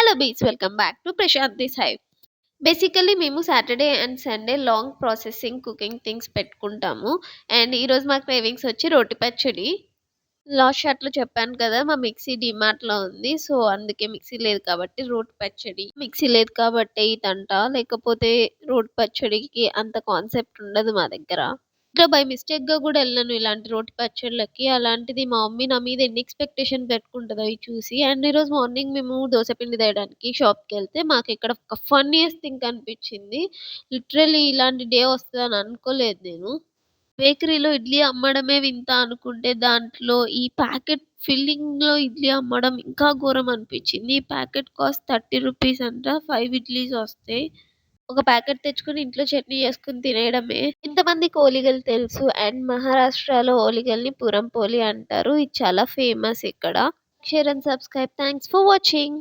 Hello bees welcome back to Prashanti's hive. Basically మేము Saturday and Sunday long processing cooking things పెట్టుకుంటాము. And ఈరోజు మా cravings వచ్చి రోటి పచ్చడి. లాస్ట్ షాట్‌లో చెప్పాను కదా! మా మిక్సీ డీమార్ట్‌లో ఉంది. సో, అందుకే మిక్సీ లేదు కాబట్టి రోటి పచ్చడి. మిక్సీ లేదు కాబట్టే ఈ తంట. లేకపోతే రోటి పచ్చడికి అంత కాన్సెప్ట్ ఉండదు మా దగ్గర. ఇంట్లో బై మిస్టేక్‌గా గూడా ఎళ్ళను ఇలాంటి రోటి పచ్చళ్ళకి. అలాంటిది మా మమ్మీ నా మీద ఎన్ని ఎక్స్‌పెక్టేషన్ పెట్టుకుంటదో ఇది చూసి. అండ్ ఈరోజు మార్నింగ్ మేము దోస పిండి తేడానికి షాప్‌కెళ్తే మాకిక్కడ ఒక ఫన్నీయెస్ట్ థింగ్ కనిపించింది. లిటరల్లీ ఇలాంటి డే వస్తదని అనుకోలేదు నేను. బేకరీలో ఇడ్లీ అమ్మడమే వింత అనుకుంటే దాంట్లో ఈ ప్యాకెట్ ఫిల్లింగ్‌లో ఇడ్లీ అమ్మడం ఇంకా ఘోరం అనిపించింది. ఈ ప్యాకెట్ కాస్ట్ 30 రూపీస్ అంట. 5 ఇడ్లీస్ వస్తాయి. ఒక ప్యాకెట్ తెచ్చుకొని ఇంట్లో చట్నీ చేసుకొని తినేయడమే. ఇంతమందికి ఓలిగలు తెలుసు. అండ్ మహారాష్ట్రలో ఓలిగల్ని పూరం పోలి అంటారు. ఇది చాలా ఫేమస్ ఇక్కడ. Share and subscribe. Thanks for watching.